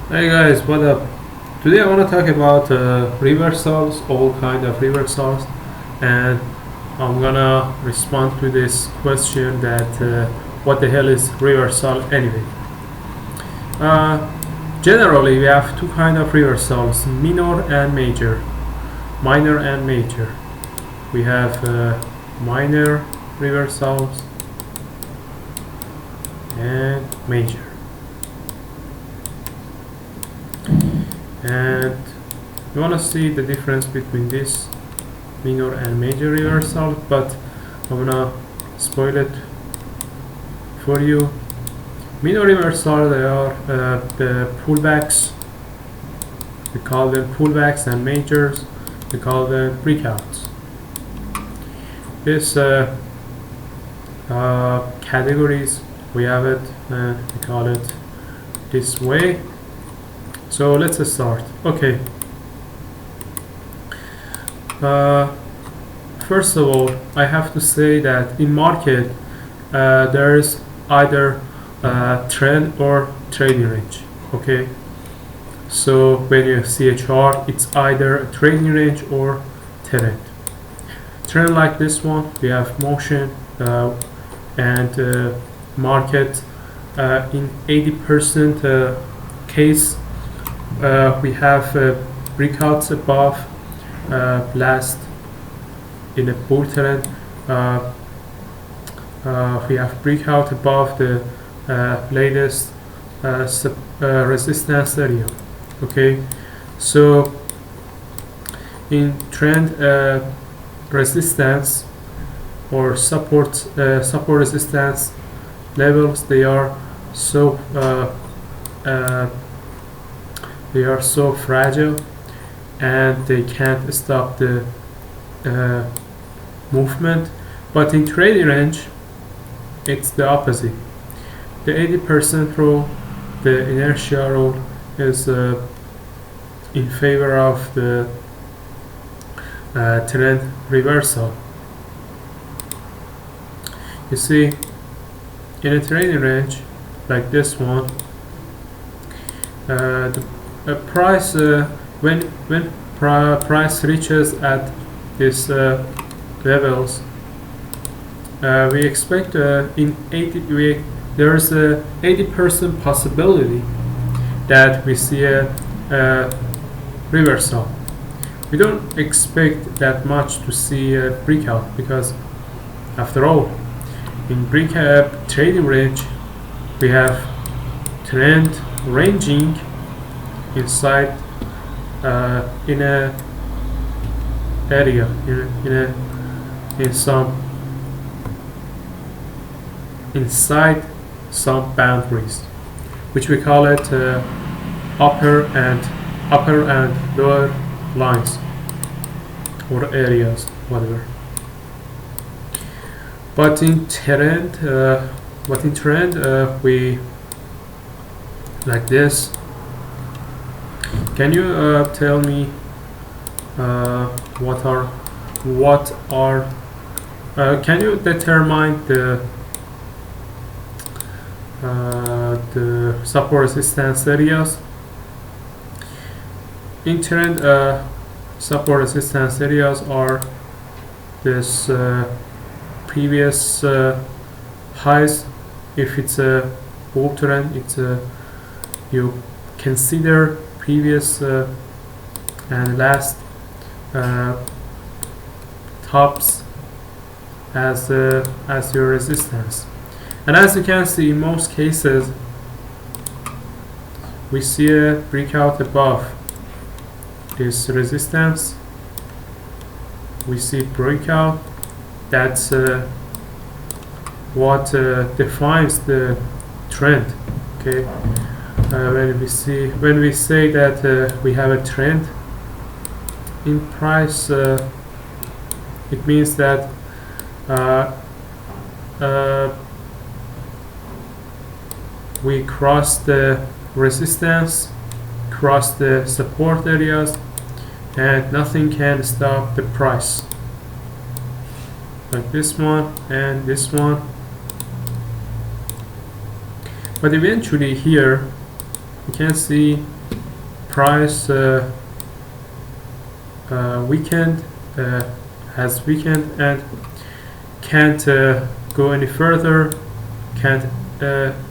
Hey guys, what up? Today I want to talk about reversals, all kind of reversals, and I'm gonna respond to this question that what the hell is reversal anyway? Uh, Generally, we have two kind of reversals: minor and major. Minor and major. We have minor reversals and major. And you want to see the difference between this minor and major reversal, but I'm gonna spoil it for you. Minor reversal, they are the pullbacks, we call them pullbacks, and majors, we call them breakouts. This categories, we have it, we call it this way. So let's start. Okay. First of all, I have to say that in market there is either trend or trading range. Okay. So when you see a chart, it's either a trading range or trend. Trend like this one, we have motion and market in 80% case. We have breakouts above last in a bull trend. We have breakout above the latest resistance area. Okay, so in trend resistance or support resistance levels, they are so fragile and they can't stop the movement. But in trading range, it's the opposite. The 80% rule, the inertia rule, is in favor of the trend reversal. You see, in a trading range like this one, the price when price reaches at these levels, we expect there's a 80% possibility that we see a reversal. We don't expect that much to see a breakout because, after all, in breakout trading range, we have trend ranging inside in a area, in some inside some boundaries, which we call it upper and lower lines or areas, whatever. But in trend, we like this. Can you tell me can you determine the support resistance areas? In trend, support resistance areas are this previous highs. If it's a bull trend, it's you consider previous and last tops as your resistance. And as you can see, in most cases we see a breakout above this resistance. We see breakout. That's what defines the trend. Okay. When we say that we have a trend in price, it means that we cross the resistance, cross the support areas, and nothing can stop the price, like this one and this one. But eventually here you can see price weakened, has weakened and can't go any further, can't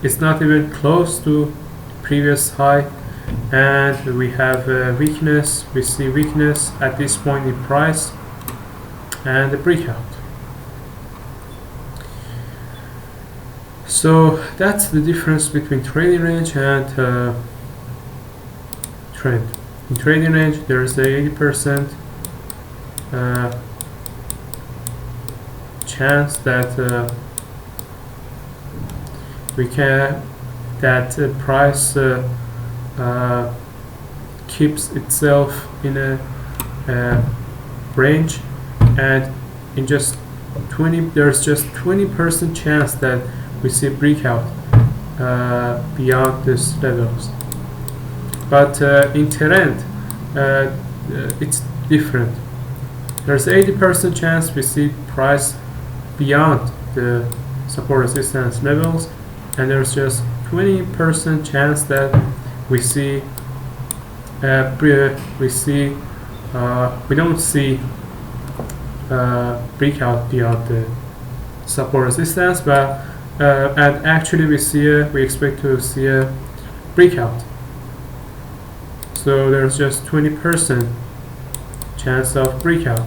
it's not even close to previous high, and we have weakness. We see weakness at this point in price and the breakout. So that's the difference between trading range and trend. In trading range there is a 80% chance that price keeps itself in a range, and in just 20 there's just 20% chance that we see breakout beyond these levels. But in trend it's different. There's 80% chance we see price beyond the support resistance levels, and there's just 20% chance that we see we don't see breakout beyond the support resistance, but and actually we expect to see a breakout. So there's just 20% chance of breakout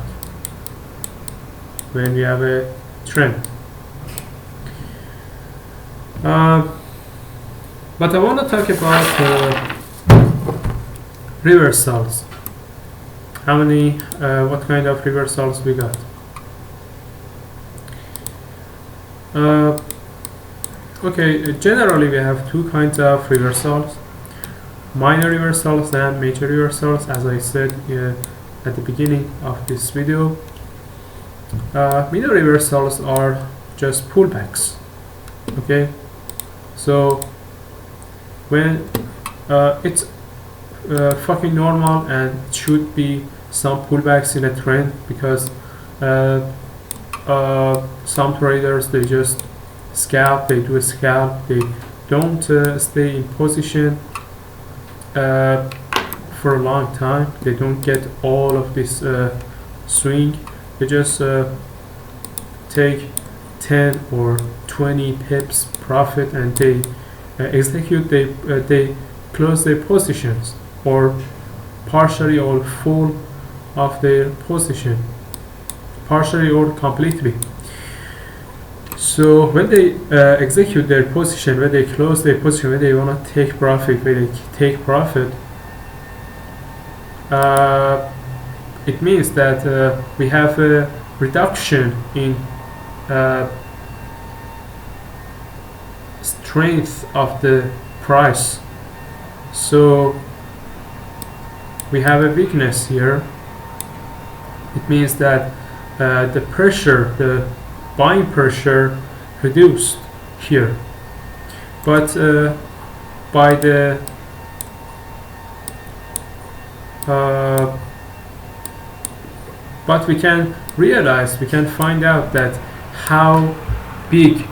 when we have a trend. But I want to talk about reversals. How many, what kind of reversals we got? Okay, generally we have two kinds of reversals: minor reversals and major reversals, as I said at the beginning of this video. Minor reversals are just pullbacks. Okay, so when it's fucking normal, and it should be some pullbacks in a trend, because some traders, they just scalp, they do a scalp, they don't stay in position for a long time, they don't get all of this swing, they just take 10 or 20 pips profit, and they they close their positions, or partially or full of their position, partially or completely. So when they execute their position, when they close their position, when they want to take profit, it means that we have a reduction in strength of the price. So we have a weakness here. It means that the pressure, the buying pressure, reduced here. But by the but we can realize, we can find out that how big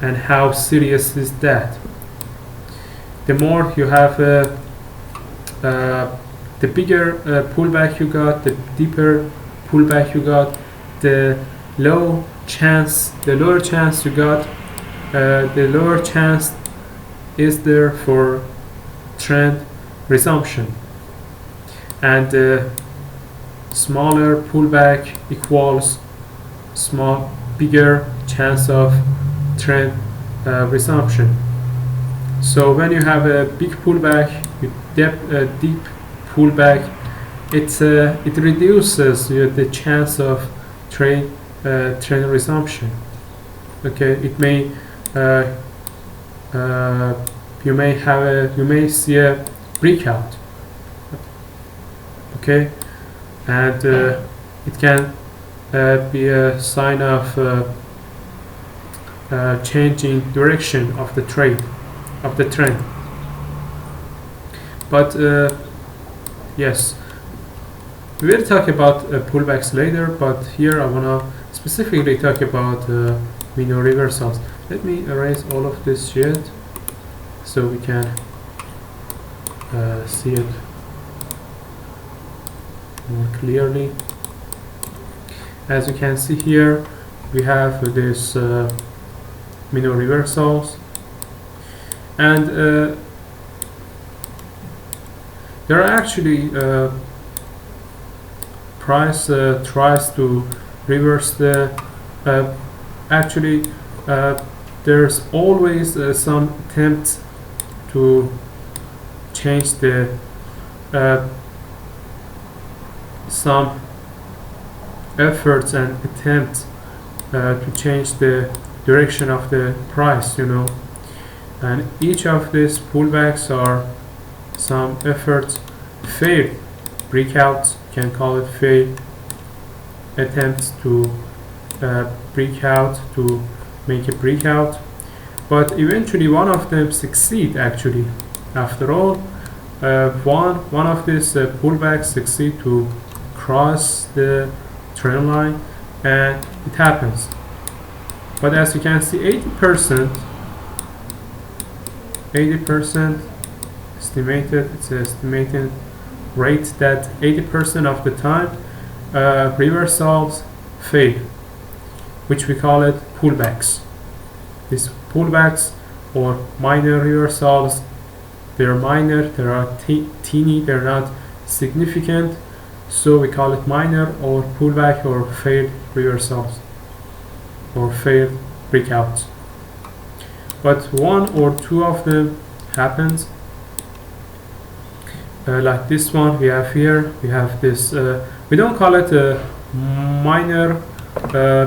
and how serious is that. The more you have the bigger pullback you got, the deeper pullback you got, the lower chance you got, the lower chance is there for trend resumption, and the smaller pullback equals bigger chance of trend resumption. So when you have a big pullback, deep pullback, it reduces the chance of trend resumption. Okay, it may you may see a breakout. Okay, and it can be a sign of changing direction of the trend. But yes, we will talk about pullbacks later, but here I want to specifically talk about minor reversals. Let me erase all of this shit so we can see it more clearly. As you can see here, we have this minor reversals, and there are actually price tries to reverse the actually there's always some attempts to change the some efforts and attempts to change the direction of the price, you know, and each of these pullbacks are some efforts, failed breakouts, can call it failed attempts to break out, to make a breakout, but eventually one of them succeed. Actually, after all, one of these pullbacks succeed to cross the trend line, and it happens. But as you can see, 80% estimated, it's an estimated rate that 80% of the time reversals fail, which we call it pullbacks. These pullbacks or minor reversals, they're minor, they are teeny, they're not significant, so we call it minor or pullback or failed reversals or failed breakouts. But one or two of them happens, like this one we have here. We have this, we don't call it a minor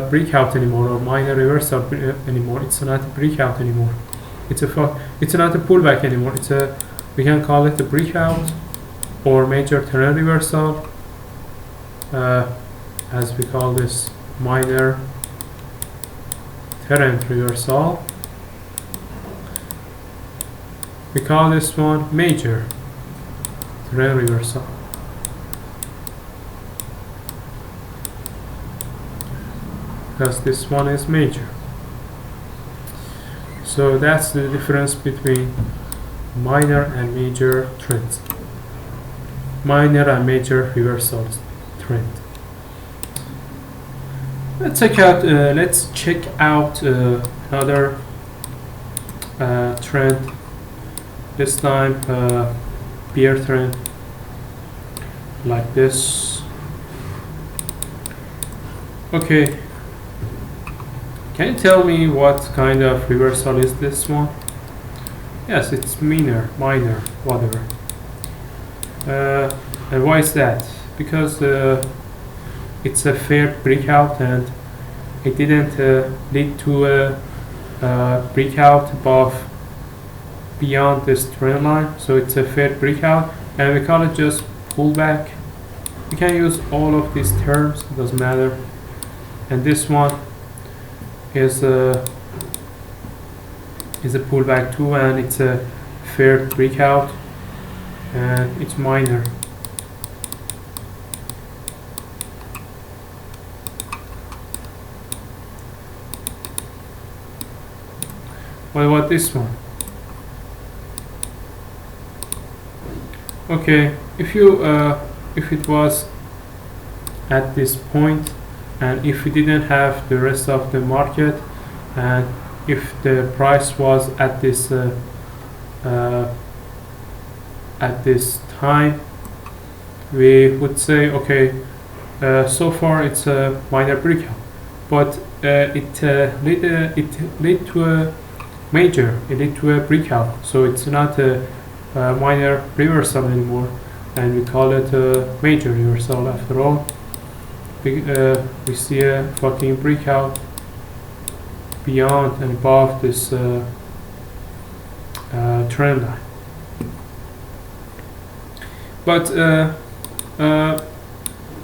breakout anymore or minor reversal anymore. It's not a breakout anymore. It's not a pullback anymore. We can call it a breakout or major trend reversal, as we call this minor trend reversal. We call this one major trend reversal. Because this one is major. So that's the difference between minor and major trends. Minor and major reversals trend. Let's check out another trend. This time bear trend, like this. Okay, can you tell me what kind of reversal is this one? Yes, it's minor, whatever. And why is that? Because it's a fair breakout and it didn't lead to a breakout beyond this trend line, so it's a fair breakout, and we call it just pullback. You can use all of these terms, it doesn't matter. And this one is a pullback too, and it's a fair breakout and it's minor. What about this one? Okay, if it was at this point, and if we didn't have the rest of the market, and if the price was at this time, we would say, okay, so far it's a minor breakout, but it led to a major, it led to a breakout, so it's not a minor reversal anymore, and we call it a major reversal. After all, we see a fucking breakout beyond and above this trend line. But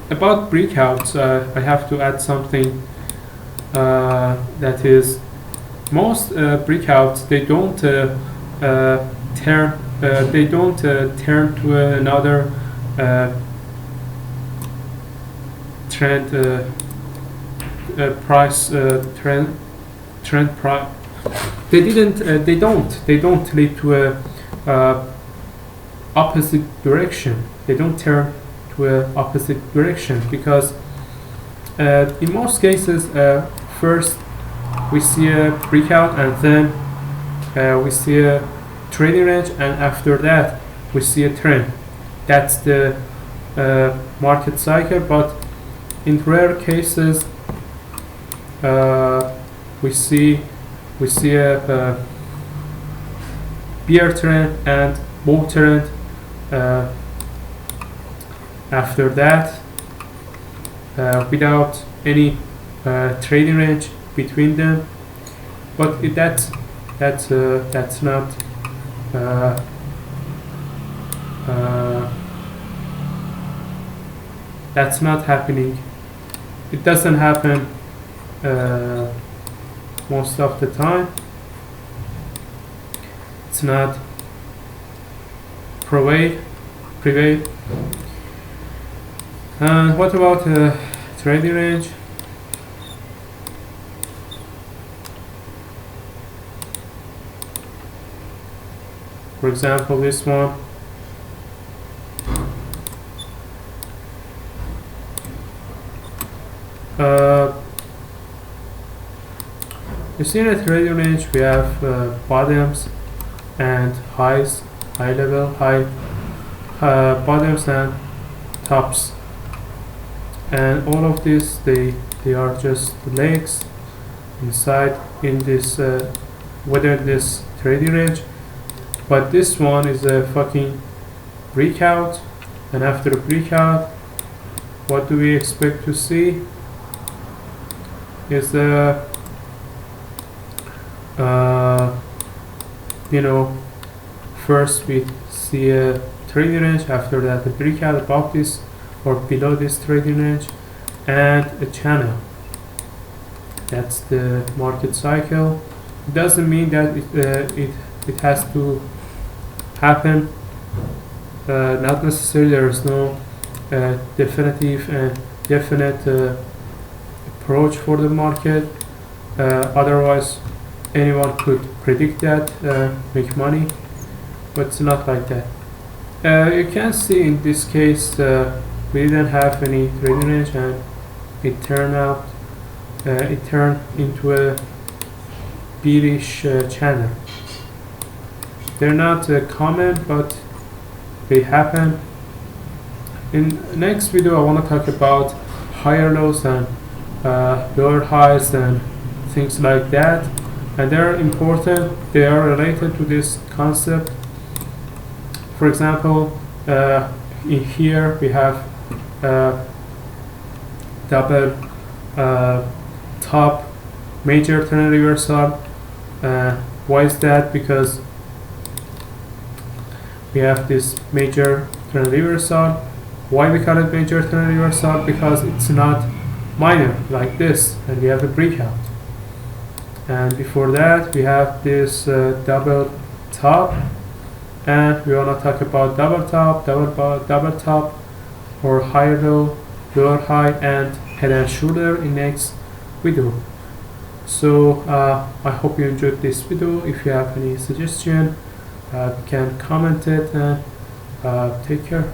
about breakouts, I have to add something, that is, most breakouts, they don't turn to another trend price trend price. They don't lead to a opposite direction. They don't turn to a opposite direction because in most cases, first we see a breakout and then we see a trading range, and after that we see a trend. That's the market cycle. But in rare cases, we see a bear trend and bull trend after that, without any trading range between them. But that's not that's not happening. It doesn't happen most of the time. It's not prevail. And what about trading range? For example, this one. You see in a trading range we have bottoms and highs, high bottoms and tops, and all of this they are just legs inside in this within this trading range. But this one is a fucking breakout, and after a breakout, what do we expect to see? Is first we see a trading range, after that a breakout above this or below this trading range, and a channel. That's the market cycle. It doesn't mean that it has to happen. Not necessarily. There is no definite approach for the market. Otherwise, anyone could predict that, make money, but it's not like that. You can see in this case we didn't have any trading range, and it turned into a bearish channel. They're not common, but they happen. In next video, I want to talk about higher lows and lower highs and things like that, and they're important. They are related to this concept. For example, in here we have double top major trend reversal. Why is that? Because we have this major trend reversal. Why we call it major trend reversal? Because it's not minor like this, and we have a breakout. And before that we have this double top, and we want to talk about double top or higher low, lower high, and head and shoulder in next video. So I hope you enjoyed this video. If you have any suggestion, you can comment it, and take care.